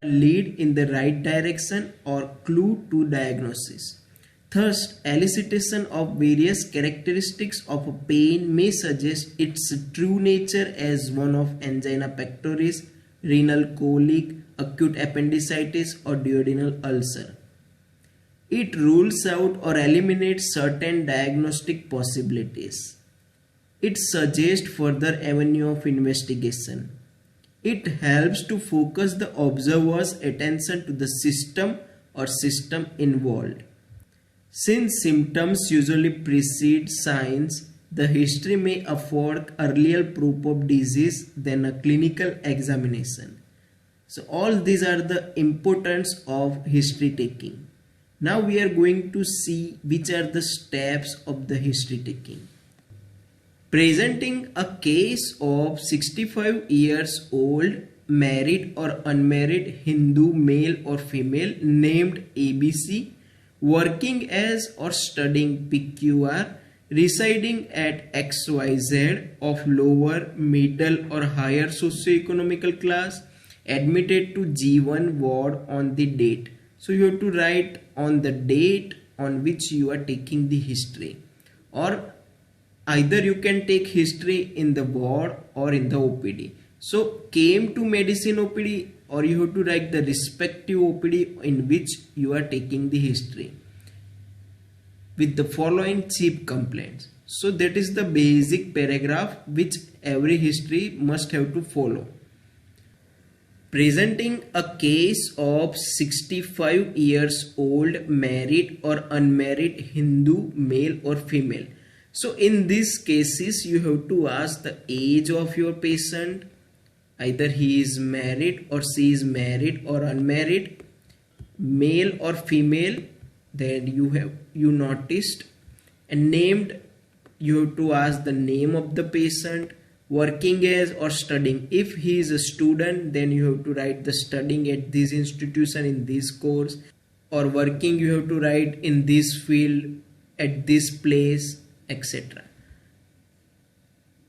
Lead in the right direction or clue to diagnosis. Thus, elicitation of various characteristics of a pain may suggest its true nature as one of angina pectoris, renal colic, acute appendicitis, or duodenal ulcer. It rules out or eliminates certain diagnostic possibilities. It suggests further avenue of investigation. It helps to focus the observer's attention to the system or system involved. Since symptoms usually precede signs, the history may afford earlier proof of disease than a clinical examination. So all these are the importance of history taking. Now we are going to see which are the steps of the history taking. Presenting a case of 65 years old married or unmarried Hindu male or female named ABC, working as or studying PQR, residing at XYZ of lower, middle or higher socioeconomical class, admitted to G1 ward on the date. So you have to write on the date on which you are taking the history, or either you can take history in the ward or in the OPD. So came to medicine OPD, or you have to write the respective OPD in which you are taking the history with the following chief complaints. So that is the basic paragraph which every history must have to follow. Presenting a case of 65 years old married or unmarried Hindu male or female. So in these cases you have to ask the age of your patient, either he is married or she is married or unmarried, male or female, then you noticed, and named, you have to ask the name of the patient, working as or studying. If he is a student, then you have to write the studying at this institution in this course, or working you have to write in this field at this place, etc.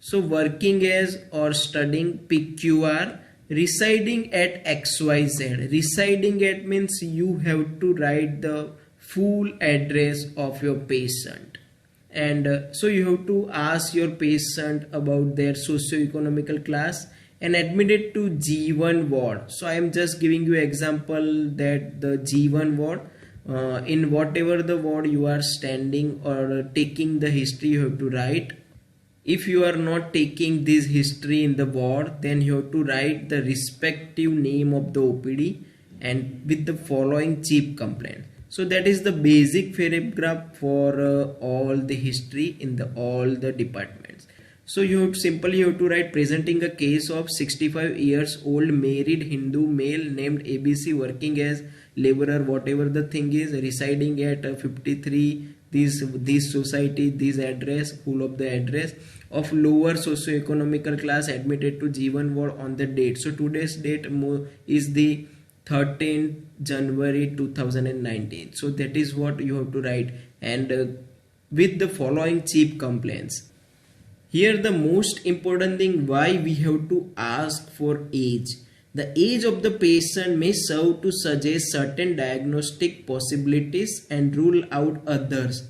So working as or studying PQR, residing at XYZ. Residing at means you have to write the full address of your patient, and so you have to ask your patient about their socio-economical class, and admitted to G1 ward. So I am just giving you example that the G1 ward, in whatever the ward you are standing or taking the history, you have to write. If you are not taking this history in the ward, then you have to write the respective name of the OPD and with the following chief complaint. So that is the basic paragraph for all the history in all the departments. So you have to write presenting a case of 65 years old married Hindu male named ABC, working as laborer, whatever the thing is, residing at 53 this society, this address, full of the address, of lower socio-economical class, admitted to G1 ward on the date. So today's date is the 13th January 2019. So that is what you have to write, and with the following chief complaints. Here the most important thing, why we have to ask for age. The age of the patient may serve to suggest certain diagnostic possibilities and rule out others.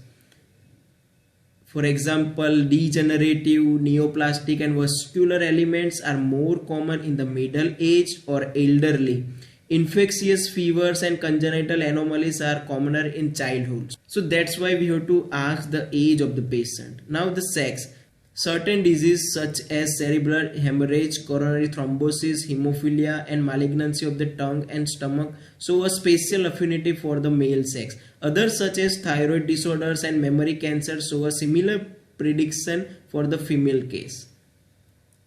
For example, degenerative, neoplastic and vascular elements are more common in the middle age or elderly. Infectious fevers and congenital anomalies are commoner in childhood. So that's why we have to ask the age of the patient. Now the sex. Certain diseases such as cerebral hemorrhage, coronary thrombosis, hemophilia and malignancy of the tongue and stomach show a special affinity for the male sex. Others such as thyroid disorders and memory cancer show a similar prediction for the female case.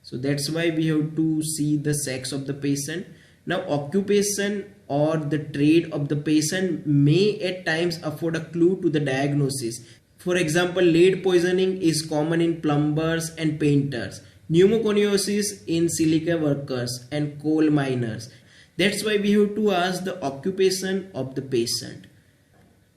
So that's why we have to see the sex of the patient. Now occupation or the trade of the patient may at times afford a clue to the diagnosis. For example, lead poisoning is common in plumbers and painters, pneumoconiosis in silica workers and coal miners. That's why we have to ask the occupation of the patient.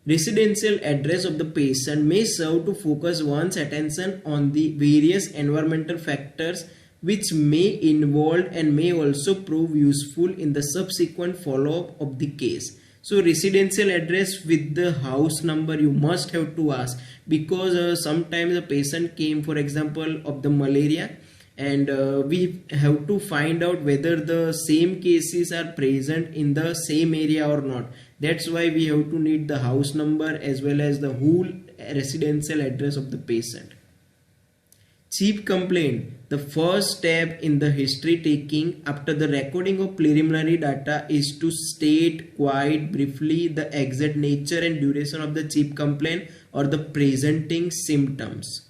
Residential address of the patient may serve to focus one's attention on the various environmental factors which may involve and may also prove useful in the subsequent follow-up of the case. So residential address with the house number you must have to ask, because sometimes the patient came, for example, of the malaria, and we have to find out whether the same cases are present in the same area or not. That's why we have to need the house number as well as the whole residential address of the patient. Chief complaint. The first step in the history taking after the recording of preliminary data is to state quite briefly the exact nature and duration of the chief complaint or the presenting symptoms.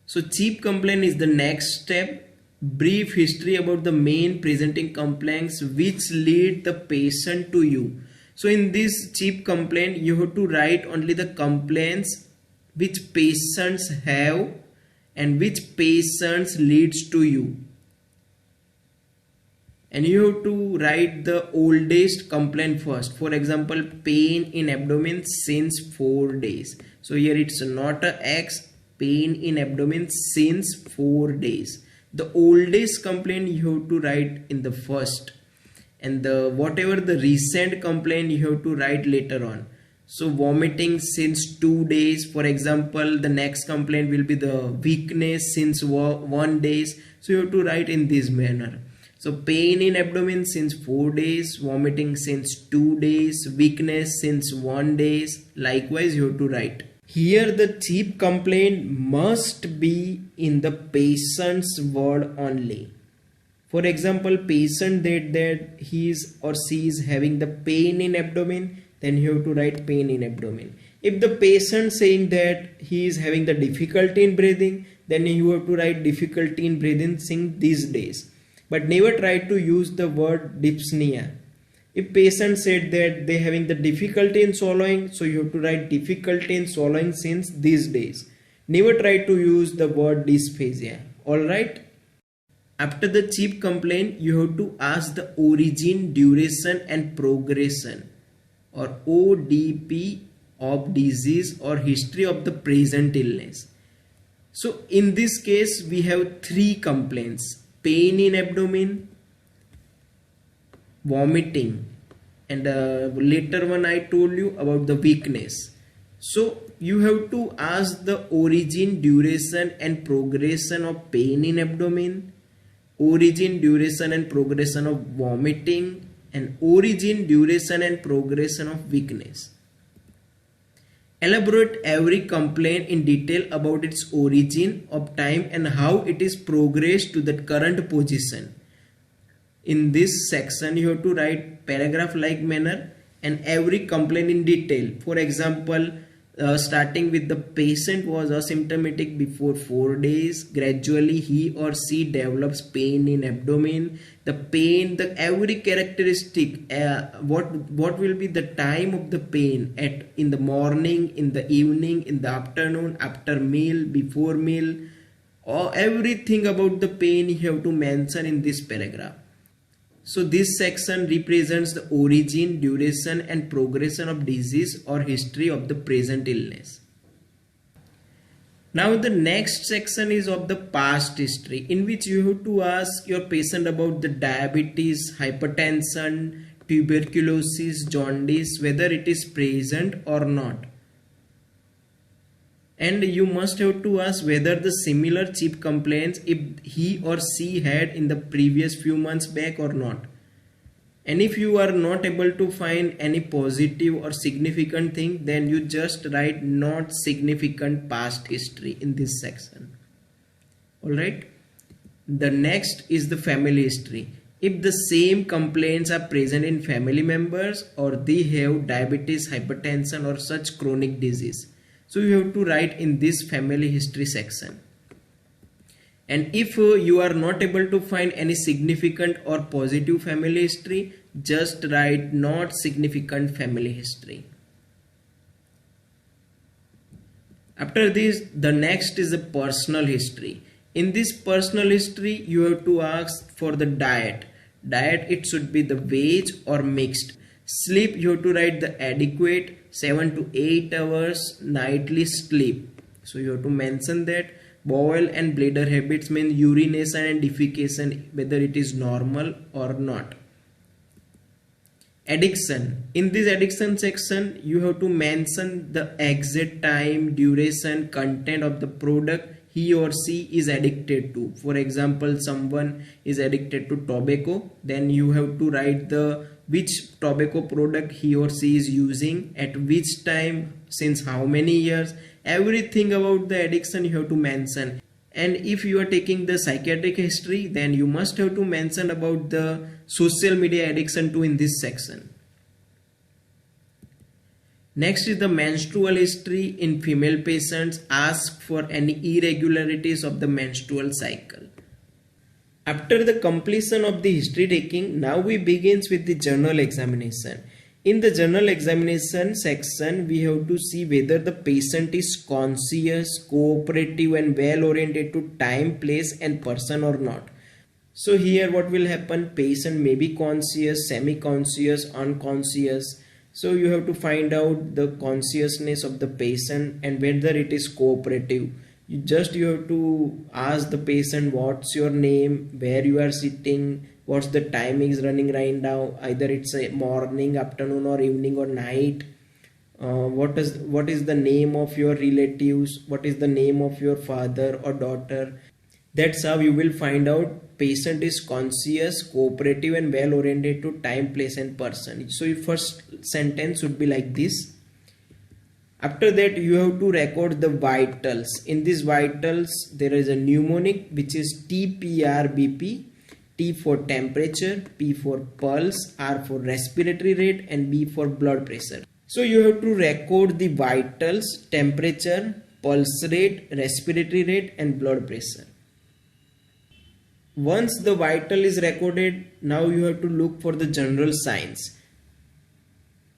So chief complaint is the next step. Brief history about the main presenting complaints which lead the patient to you. So in this chief complaint you have to write only the complaints which patients have and which patients leads to you. And you have to write the oldest complaint first. For example, pain in abdomen since 4 days. So here it's not a X. Pain in abdomen since 4 days. The oldest complaint you have to write in the first, and the whatever the recent complaint you have to write later on. So vomiting since 2 days, for example, the next complaint will be the weakness since 1 days. So you have to write in this manner. So pain in abdomen since 4 days, vomiting since 2 days, weakness since 1 days. Likewise you have to write. Here the chief complaint must be in the patient's word only. For example, patient that he is or she is having the pain in abdomen, then you have to write pain in abdomen. If the patient saying that he is having the difficulty in breathing, then you have to write difficulty in breathing since these days. But never try to use the word dyspnea. If patient said that they having the difficulty in swallowing, so you have to write difficulty in swallowing since these days. Never try to use the word dysphagia. Alright? After the chief complaint, you have to ask the origin, duration and progression, or ODP of disease or history of the present illness. So in this case we have 3 complaints: pain in abdomen, vomiting, and later one I told you about the weakness. So you have to ask the origin, duration and progression of pain in abdomen, origin, duration and progression of vomiting, and origin, duration and progression of weakness. Elaborate every complaint in detail about its origin of time and how it is progressed to the current position. In this section you have to write paragraph like manner and every complaint in detail. For example, starting with the patient was asymptomatic before 4 days, gradually he or she develops pain in abdomen, the pain, the every characteristic, what will be the time of the pain, at in the morning, in the evening, in the afternoon, after meal, before meal, or everything about the pain you have to mention in this paragraph. So this section represents the origin, duration and progression of disease or history of the present illness. Now the next section is of the past history, in which you have to ask your patient about the diabetes, hypertension, tuberculosis, jaundice, whether it is present or not. And you must have to ask whether the similar chief complaints if he or she had in the previous few months back or not. And if you are not able to find any positive or significant thing, then you just write not significant past history in this section. Alright. The next is the family history. If the same complaints are present in family members or they have diabetes, hypertension or such chronic disease. So you have to write in this family history section. And if you are not able to find any significant or positive family history, just write not significant family history. After this, the next is the personal history. In this personal history, you have to ask for the diet. Diet, it should be the veg or mixed. Sleep, you have to write the adequate. 7 to 8 hours nightly sleep. So you have to mention that. Bowel and bladder habits mean urination and defecation, whether it is normal or not. Addiction. In this addiction section, you have to mention the exact time, duration, content of the product he or she is addicted to. For example, someone is addicted to tobacco, then you have to write the which tobacco product he or she is using, at which time, since how many years, everything about the addiction you have to mention. And if you are taking the psychiatric history, then you must have to mention about the social media addiction too in this section. Next is the menstrual history in female patients. Ask for any irregularities of the menstrual cycle. After the completion of the history taking, now we begins with the general examination. In the general examination section, we have to see whether the patient is conscious, cooperative and well oriented to time, place and person or not. So here what will happen? Patient may be conscious, semi-conscious, unconscious. So you have to find out the consciousness of the patient and whether it is cooperative. You have to ask the patient what's your name, where you are sitting, what's the timing is running right now, either it's a morning, afternoon or evening or night. What is the name of your relatives, what is the name of your father or daughter. That's how you will find out patient is conscious, cooperative and well oriented to time, place and person. So your first sentence should be like this. After that, you have to record the vitals. In these vitals, there is a mnemonic which is TPRBP. T for temperature, P for pulse, R for respiratory rate and B for blood pressure. So you have to record the vitals, temperature, pulse rate, respiratory rate and blood pressure. Once the vital is recorded, now you have to look for the general signs.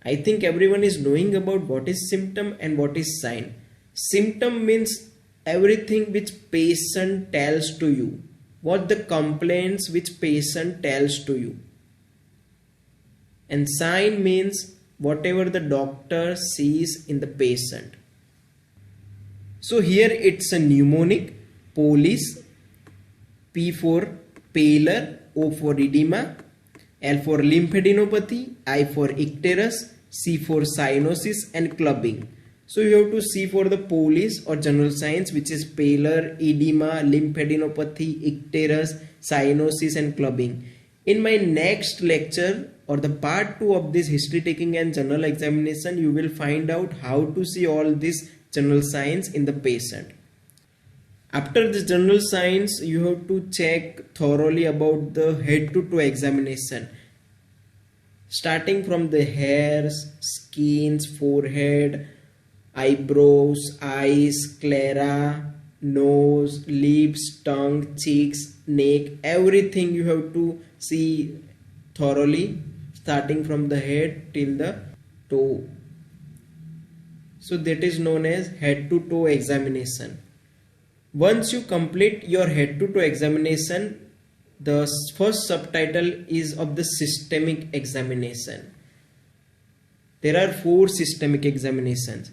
I think everyone is knowing about what is symptom and what is sign. Symptom means everything which patient tells to you. What the complaints which patient tells to you. And sign means whatever the doctor sees in the patient. So here it's a mnemonic. Police, P for pallor, O for edema, L for lymphadenopathy, I for icterus, C for cyanosis and clubbing. So you have to see for the police or general signs which is pallor, edema, lymphadenopathy, icterus, cyanosis and clubbing. In my next lecture or the part 2 of this history taking and general examination, you will find out how to see all these general signs in the patient. After the general signs, you have to check thoroughly about the head to toe examination. Starting from the hairs, skins, forehead, eyebrows, eyes, sclera, nose, lips, tongue, cheeks, neck, everything you have to see thoroughly, starting from the head till the toe. So that is known as head to toe examination. Once you complete your head to toe examination, the first subtitle is of the systemic examination. There are 4 systemic examinations.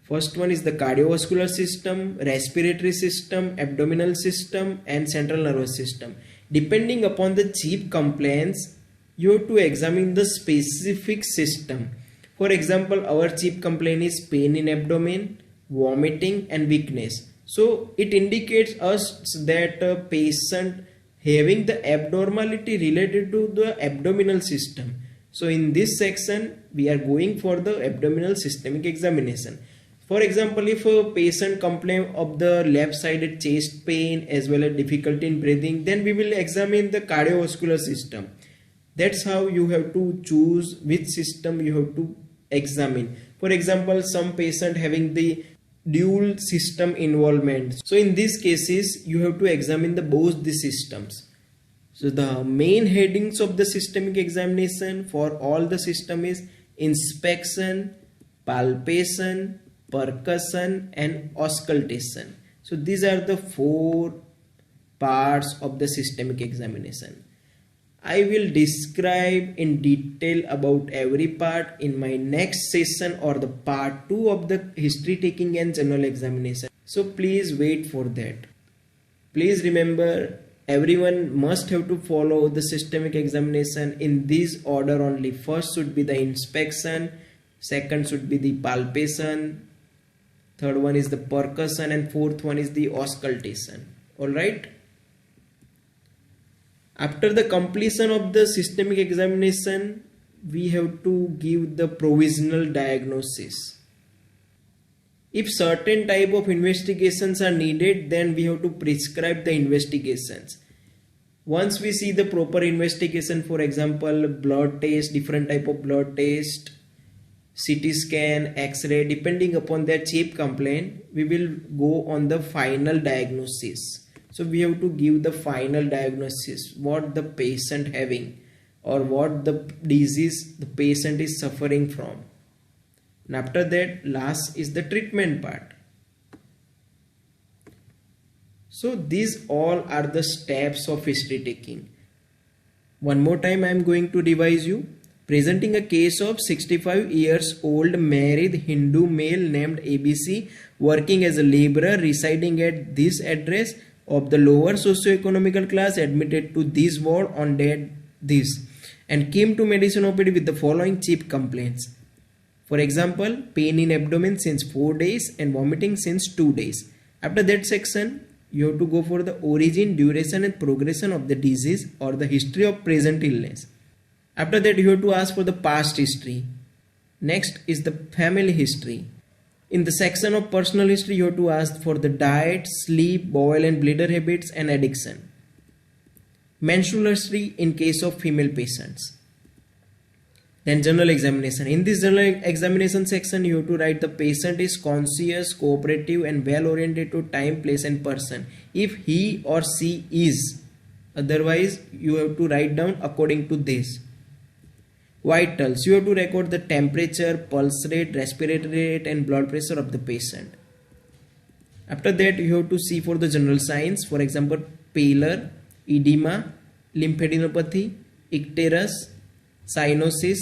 First one is the cardiovascular system, respiratory system, abdominal system and central nervous system. Depending upon the chief complaints, you have to examine the specific system. For example, our chief complaint is pain in abdomen, vomiting and weakness. So it indicates us that a patient having the abnormality related to the abdominal system. So in this section, we are going for the abdominal systemic examination. For example, if a patient complains of the left-sided chest pain as well as difficulty in breathing, then we will examine the cardiovascular system. That's how you have to choose which system you have to examine. For example, some patient having the dual system involvement. So in these cases, you have to examine both the systems. So the main headings of the systemic examination for all the system is inspection, palpation, percussion and auscultation. So these are the 4 parts of the systemic examination. I will describe in detail about every part in my next session or the part 2 of the history taking and general examination. So please wait for that. Please remember, everyone must have to follow the systemic examination in this order only. First should be the inspection, second should be the palpation, third one is the percussion, and fourth one is the auscultation. Alright. After the completion of the systemic examination, we have to give the provisional diagnosis. If certain type of investigations are needed, then we have to prescribe the investigations. Once we see the proper investigation, for example, blood test, different type of blood test, CT scan, X-ray, depending upon their chief complaint, we will go on the final diagnosis. So we have to give the final diagnosis, what the patient having or what the disease the patient is suffering from. And after that, last is the treatment part. So these all are the steps of history taking. One more time I am going to revise you. Presenting a case of 65 years old married Hindu male named ABC working as a laborer residing at this address of the lower socio-economical class, admitted to this ward on date this, and came to medicine OPD with the following chief complaints. For example, pain in abdomen since 4 days and vomiting since 2 days. After that section, you have to go for the origin, duration and progression of the disease or the history of present illness. After that, you have to ask for the past history. Next is the family history. In the section of personal history, you have to ask for the diet, sleep, bowel and bladder habits and addiction. Menstrual history in case of female patients. Then general examination. In this general examination section, you have to write the patient is conscious, cooperative and well oriented to time, place and person. If he or she is. Otherwise, you have to write down according to this. Vitals. You have to record the temperature, pulse rate, respiratory rate and blood pressure of the patient. After that, you have to see for the general signs. For example, pallor, edema, lymphadenopathy, icterus, cyanosis,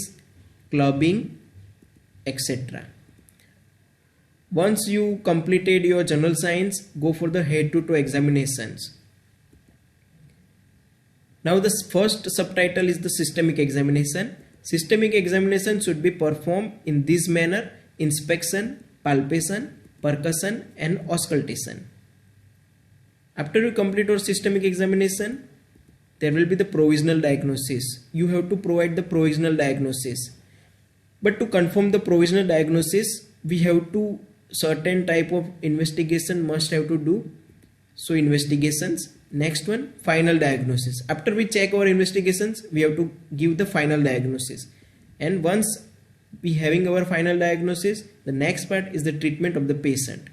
clubbing, etc. Once you completed your general signs, go for the head-to-toe examinations. Now the first subtitle is the systemic examination. Systemic examination should be performed in this manner: inspection, palpation, percussion and auscultation. After you complete your systemic examination, there will be the provisional diagnosis. You have to provide the provisional diagnosis. But to confirm the provisional diagnosis, we have to certain type of investigation must have to do. So investigations. Next one, final diagnosis. After we check our investigations, we have to give the final diagnosis. And once we having our final diagnosis, the next part is the treatment of the patient.